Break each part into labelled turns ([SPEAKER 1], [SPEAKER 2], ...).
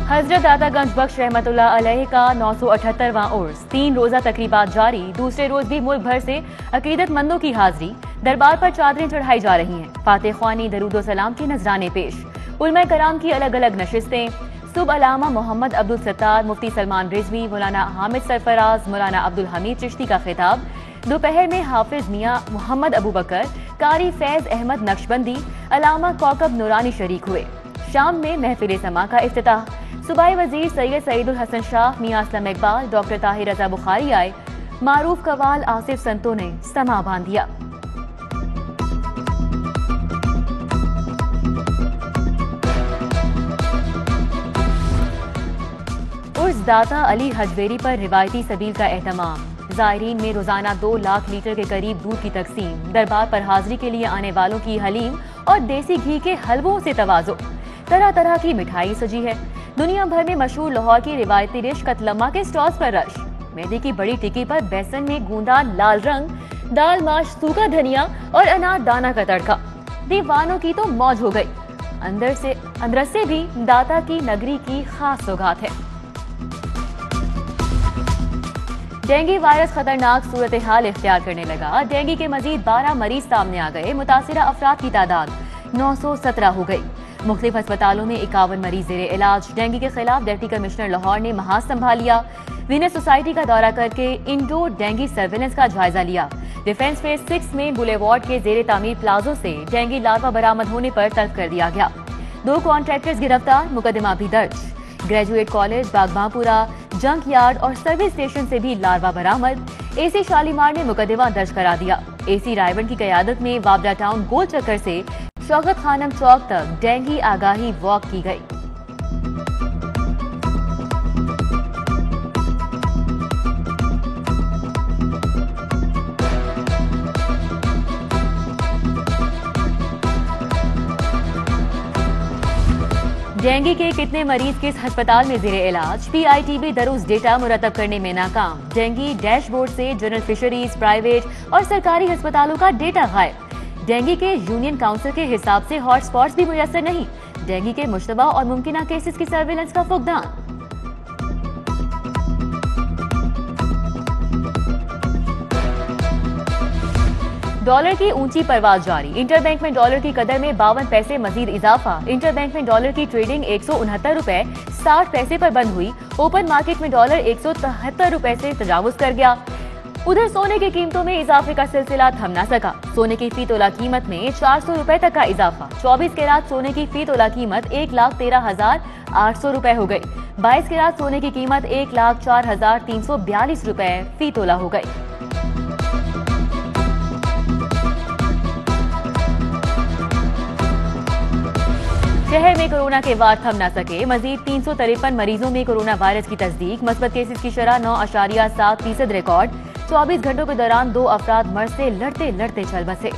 [SPEAKER 1] हजरत दातागंज बख्श रहमतुल्लाह अलैह का 978वां उर्स 3 रोजा तकरीबात जारी। दूसरे रोज भी मुल्क भर से अकीदतमंदों की हाजिरी। दरबार पर चादरें चढ़ाई जा रही हैं। फातिह ख्वानी, दरूदो सलाम के नजराने पेश। उलमा कराम की अलग अलग नशिस्तें। सुबह अलामा मोहम्मद अब्दुल सत्तार, मुफ्ती सलमान रिजवी, मौलाना हामिद सरफराज, मौलाना अब्दुल हमीद चिश्ती का खिताब। दोपहर में हाफिज मियां मोहम्मद अबू बकर, कारी फैज अहमद नक्शबंदी, अलामा कौकब नूरानी शरीक हुए। शाम में महफिल समा का इफ्तिताह। सूबाई वजीर सैयद सईदुल हसन शाह, मियां असलम इकबाल, डॉक्टर ताहिर रजा बुखारी आए। मारूफ कवाल आसिफ संतों ने समा बांध दिया। उर्स दाता अली हजवेरी पर रिवायती सबील का एहतमाम। जायरीन में रोजाना 2 लाख लीटर के करीब दूध की तकसीम। दरबार पर हाजिरी के लिए आने वालों की हलीम और देसी घी के हलवों से तवाज़ो। तरह तरह की मिठाई सजी है। दुनिया भर में मशहूर लाहौर की रिवायती डिश कतलम्मा के स्टॉल्स पर रश। मैदे की बड़ी टिक्की पर बेसन में गूंदा लाल रंग, दाल माश, सूखा धनिया और अनार दाना का तड़का। दीवानों की तो मौज हो गई। अंदर से भी दाता की नगरी की खास सौगात है। डेंगू वायरस खतरनाक सूरत हाल इख्तियार करने लगा। डेंगू के मजीद 12 मरीज सामने आ गए। मुतासिरा अफराद की तादाद 917 हो गई। मुख्तलिफ अस्पतालों में 51 मरीज जेरे इलाज। डेंगू के खिलाफ डिप्टी कमिश्नर लाहौर ने महाज संभाल लिया। वीनस सोसाइटी का दौरा करके इंडोर डेंगू सर्वेलेंस का जायजा लिया। डिफेंस फेज 6 में बुलेवार्ड के जेरे तामीर प्लाजो से डेंगू लार्वा बरामद होने पर तल्फ कर दिया गया। 2 कॉन्ट्रैक्टर्स गिरफ्तार, मुकदमा भी दर्ज। ग्रेजुएट कॉलेज, बागबांपुरा, जंक यार्ड और सर्विस स्टेशन से भी लार्वा बरामद। एसी शालीमार ने मुकदमा दर्ज करा दिया। एसी रायवन की कयादत में वाबडा टाउन गोल चक्कर से शौकत खानम चौक तक डेंगू आगाही वॉक की गई। डेंगू के कितने मरीज किस अस्पताल में जेरे इलाज। PITB दरूज डेटा मुरतब करने में नाकाम। डेंगू डैशबोर्ड से जनरल फिशरीज, प्राइवेट और सरकारी अस्पतालों का डेटा गायब। डेंगू के यूनियन काउंसिल के हिसाब से हॉटस्पॉट्स भी मुयस्सर नहीं। डेंगू के मुश्तबा और मुमकिना केसेस की सर्वेलेंस का फुकदान। डॉलर की ऊंची परवाज जारी। इंटरबैंक में डॉलर की कदर में 52 पैसे मजीद इजाफा। इंटरबैंक में डॉलर की ट्रेडिंग 169 रुपए 60 पैसे पर बंद हुई। ओपन मार्केट में डॉलर 173 रुपए से तजावुज कर गया। उधर सोने की कीमतों में इजाफे का सिलसिला थम ना सका। सोने की फी तोला कीमत में 400 रुपए तक का इजाफा। 24 कैरात सोने की फी तोला कीमत 1,13,800 रुपए हो गई। 22 कैरात सोने की कीमत 1,04,342 रुपए फी तोला हो गई। शहर में कोरोना के वार थम न सके। मजीद 353 मरीजों में कोरोना वायरस की तस्दीक। मस्बत केसेस की शरह 9.7% रिकॉर्ड। 24 घंटों के दौरान 2 अफराद मर्ज से लड़ते लड़ते चल बसे।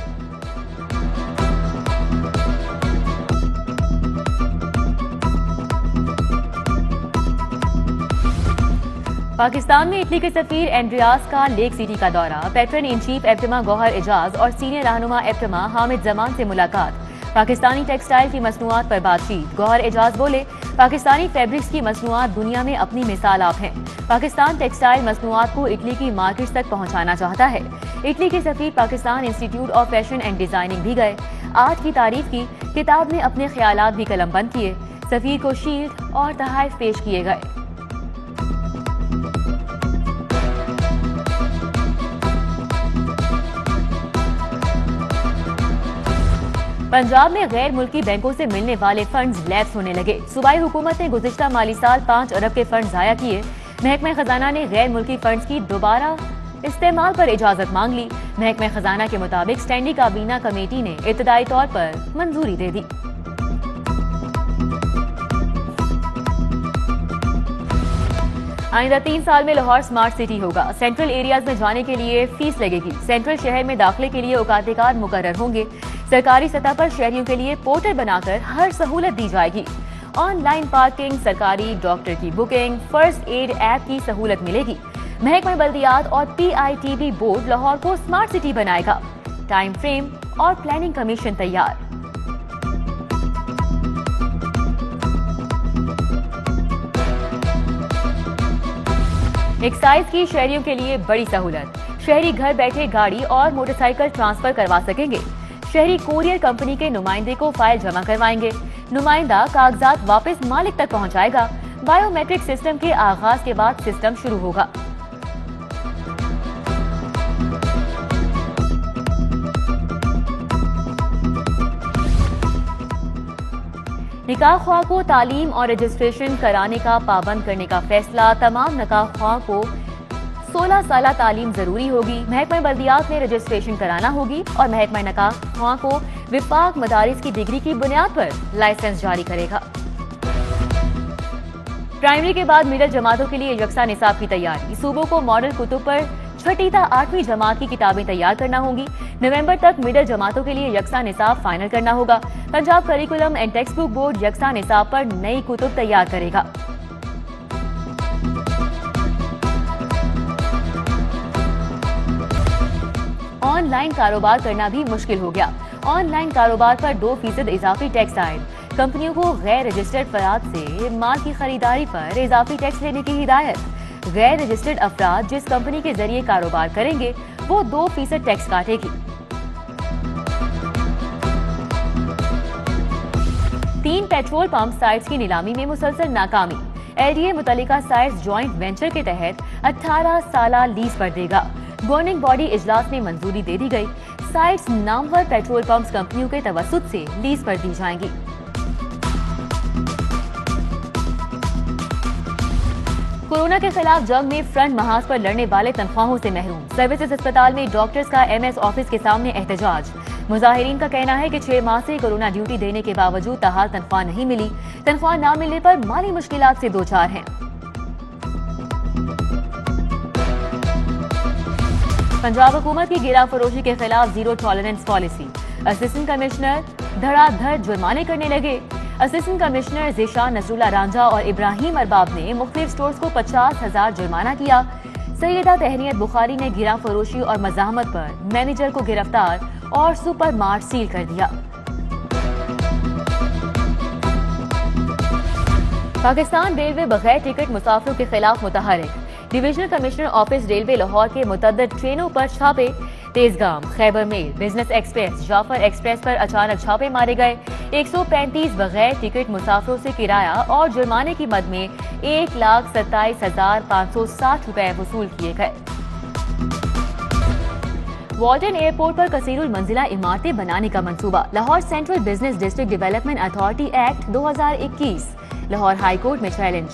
[SPEAKER 1] पाकिस्तान में इटली के सफीर एंड्रियास का लेक सिटी का दौरा। पैट्रन इन चीफ एप्टिमा गौहर एजाज और सीनियर रहनुमा एप्टिमा हामिद जमान से मुलाकात। पाकिस्तानी टेक्सटाइल की मसनूआत पर बातचीत। गौहर एजाज बोले, पाकिस्तानी फैब्रिक्स की मसनूआत दुनिया में अपनी मिसाल आप हैं। पाकिस्तान टेक्सटाइल मसनूआत को इटली की मार्केट्स तक पहुंचाना चाहता है। इटली के सफीर Pakistan institute of fashion and designing भी गए। आर्ट की तारीफ की। किताब में अपने ख्यालात भी कलमबंद किए। सफीर को शील्ड और तोहफे पेश किए गए। पंजाब में गैर मुल्की बैंकों से मिलने वाले फंड्स लैप्स होने लगे। सूबाई हुकूमत ने गुज़िश्ता माली साल 5 अरब के फंड जाया किए। महकमा खजाना ने गैर मुल्की फंड्स की दोबारा इस्तेमाल पर इजाजत मांग ली। महकमा खजाना के मुताबिक स्टैंडिंग काबीना कमेटी ने इब्तदाई तौर पर मंजूरी दे दी। आइंदा 3 साल में लाहौर स्मार्ट सिटी होगा। सेंट्रल एरियाज में जाने के लिए फीस लगेगी। सेंट्रल शहर में दाखिले के लिए औकातिकार मुकर्रर होंगे। सरकारी सतह पर शहरियों के लिए पोर्टल बनाकर हर सहूलत दी जाएगी। ऑनलाइन पार्किंग, सरकारी डॉक्टर की बुकिंग, फर्स्ट एड ऐप की सहूलत मिलेगी। महकमा बल्दियात और PITB बोर्ड लाहौर को स्मार्ट सिटी बनाएगा। टाइम फ्रेम और प्लानिंग कमीशन तैयार। एक्साइज की शहरियों के लिए बड़ी सहूलत। शहरी घर बैठे गाड़ी और मोटरसाइकिल ट्रांसफर करवा सकेंगे। शहरी कोरियर कंपनी के नुमाइंदे को फाइल जमा करवाएंगे। नुमाइंदा कागजात वापस मालिक तक पहुंचाएगा। बायोमेट्रिक सिस्टम के आगाज के बाद सिस्टम शुरू होगा। निकाह ख्वाह को तालीम और रजिस्ट्रेशन कराने का पाबंद करने का फैसला। तमाम निकाह ख्वाह को 16 साल तालीम जरूरी होगी। महकमा बल्दियात में रजिस्ट्रेशन कराना होगी और महकमा निकाह ख्वाह को विफाक मदारिस की डिग्री की बुनियाद पर लाइसेंस जारी करेगा। प्राइमरी के बाद मिडिल जमातों के लिए यकसा निसाब की तैयारी। सूबों को मॉडल कुतुब पर 6ठी ता 8वीं जमात की किताबें तैयार करना होगी। नवंबर तक मिडिल जमातों के लिए यकसा निसाब फाइनल करना होगा। Punjab curriculum and text book board यकसा निसाब पर नई कुतुब तैयार करेगा। ऑनलाइन कारोबार करना भी मुश्किल हो गया। ऑनलाइन कारोबार पर 2% इजाफी टैक्स आयद। कंपनियों को गैर रजिस्टर्ड अफराद से माल की खरीदारी पर इजाफी टैक्स लेने की हिदायत। गैर रजिस्टर्ड अफराद जिस कंपनी के जरिए कारोबार करेंगे वो 2% टैक्स काटेगी। 3 पेट्रोल पंप साइट्स की नीलामी में मुसलसल नाकामी। एलडीए मुतल्लिका साइट्स जॉइंट वेंचर के तहत 18 साला लीज पर देगा। गवर्निंग बॉडी इजलास में मंजूरी दे दी गई। साइट्स नामवर पेट्रोल पंप्स कंपनियों के तवस्सुत से लीज पर दी जाएंगी। कोरोना के खिलाफ जंग में फ्रंट महाज पर लड़ने वाले तनख्वाहों से महरूम। सर्विसेज अस्पताल में डॉक्टर्स का एमएस ऑफिस के सामने एहतजाज। मुजाहिरीन का कहना है कि 6 माह से कोरोना ड्यूटी देने के बावजूद ताहाल तनख्वाह नहीं मिली। तनख्वाह न मिलने पर माली मुश्किलात से दो चार हैं। पंजाब हुकूमत की गिरा फरोशी के खिलाफ zero tolerance policy. Assistant commissioner धड़ाधड़ जुर्माने करने लगे। असिस्टेंट कमिश्नर ज़ीशान नसरुल्लाह रांझा और इब्राहिम अरबाब ने मुख्तलिफ स्टोर्स को 50,000 जुर्माना किया। सैयदा तहनीत बुखारी ने गिरा फरोशी और मज़ाहमत पर मैनेजर को गिरफ्तार और सुपर मार्ट सील कर दिया। पाकिस्तान रेलवे बगैर टिकट मुसाफिरों के खिलाफ मुतहरिक। Divisional commissioner office railway Lahore के मुतअद्दिद ट्रेनों पर छापे। Tezgam, Khyber mail, business express, Jaffar express पर अचानक छापे मारे गए। 135 बगैर टिकट मुसाफिरों से किराया और जुर्माने की मद में 1,27,560 रुपए वसूल किए गए। वाल्टन एयरपोर्ट पर कसीरुल मंजिला इमारतें बनाने का मंसूबा। Lahore central business district development authority act 2021 Lahore high court में चैलेंज।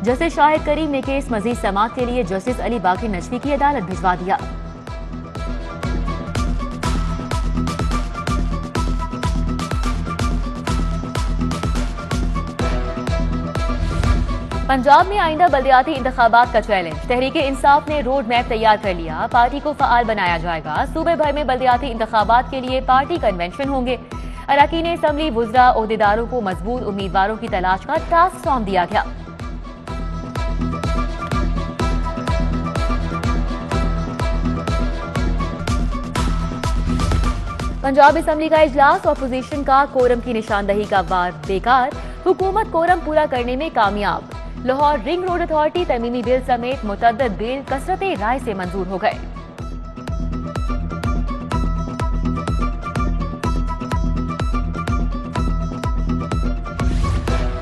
[SPEAKER 1] जस्टिस शाहिद करीम ने केस मजीद समाअत के लिए जस्टिस अली बाकी नजफी की अदालत भिजवा दिया। पंजाब में आइंदा बल्दियाती इंतखाबात का चैलेंज। तहरीक इंसाफ ने रोड मैप तैयार कर लिया। पार्टी को फाल बनाया जाएगा। सूबे भर में बल्दियाती इंतखाबात के लिए पार्टी कन्वेंशन होंगे। अरकान असम्बली वुज़रा ओहदेदारों को मजबूत उम्मीदवारों की तलाश का टास्क सौंप दिया गया। पंजाब असम्बली का इजलास। ऑपोजिशन का कोरम की निशानदही का वार बेकार। हुकूमत कोरम पूरा करने में कामयाब। Lahore ring road authority तमीमी bill समेत मुतअद्दिद बिल कसरते राय से मंजूर हो गए।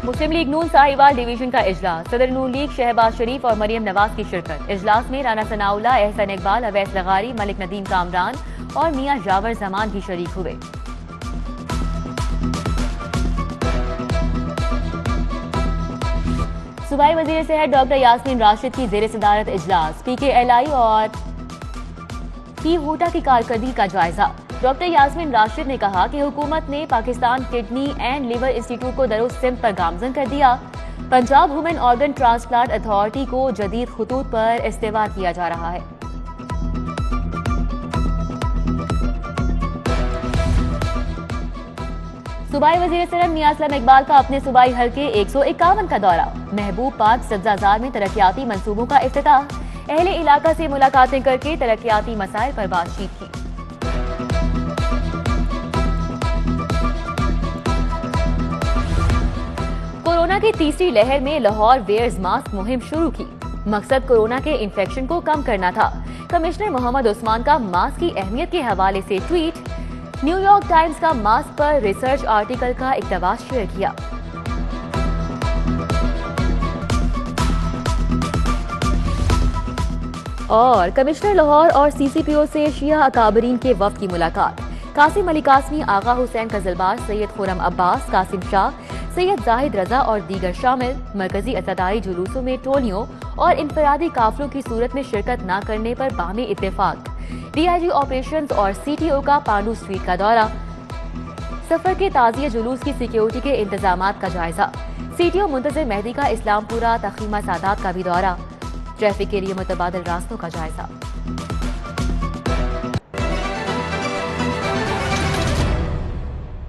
[SPEAKER 1] मुस्लिम लीग नून साहिवाल डिवीजन का इजलास। सदर नून लीग शहबाज शरीफ और मरियम नवाज की शिरकत। इजलास में राना सनाउल्लाह, एहसन इकबाल, अवैस लगारी, मलिक नदीम कामरान और मियां जावर जमान भी शरीक हुए। सूबाई वजीर सेहत डॉक्टर यास्मीन राशिद की जेर सदारत इजलास। PKLI और पी होटा की कारकर्दगी का जायजा। डॉक्टर यास्मीन राशिद ने कहा कि हुकूमत ने Pakistan kidney and liver institute को दरोज सिमत पर गामजन कर दिया। Punjab human organ transplant authority को जदीद खतूत पर इस्तेमाल किया जा रहा है। सूबाई वजीर सनत मियां असलम इकबाल का अपने सूबाई हल्के 151 का दौरा। महबूब पाक सब्जाजार में तरक्याती मंसूबों का इफ्तिताह। अहले इलाका से मुलाकातें करके तरक्याती मसाइल पर बातचीत की। कोरोना की तीसरी लहर में लाहौर वेयर्स मास्क मुहिम शुरू की। मकसद कोरोना के इन्फेक्शन को कम करना था। कमिश्नर मोहम्मद उस्मान का मास्क की अहमियत के हवाले से ट्वीट। न्यूयॉर्क टाइम्स का मास्क पर रिसर्च आर्टिकल का इक्तबास शेयर किया। और कमिश्नर लाहौर और सीसीपीओ से शिया अकाबरीन के वफ्द की मुलाकात। कासिम अली कासमी, आगा हुसैन कजलबाज, सैयद खुरम अब्बास, कासिम शाह, सैयद जाहिद रजा और दीगर शामिल। मरकजी अज़ादारी जुलूसों में टोलियों और इनफरादी काफिलों की सूरत में शिरकत न करने पर बामी इत्तेफाक। डीआईजी ऑपरेशंस और सीटीओ का पांडू स्ट्रीट का दौरा। सफर के ताजिया जुलूस की सिक्योरिटी के इंतजामात का जायजा। सीटीओ मुंतजिर मेहदी का इस्लामपुरा तखीमा सादात का भी दौरा। ट्रैफिक के लिए मुतबादिल रास्तों का जायजा।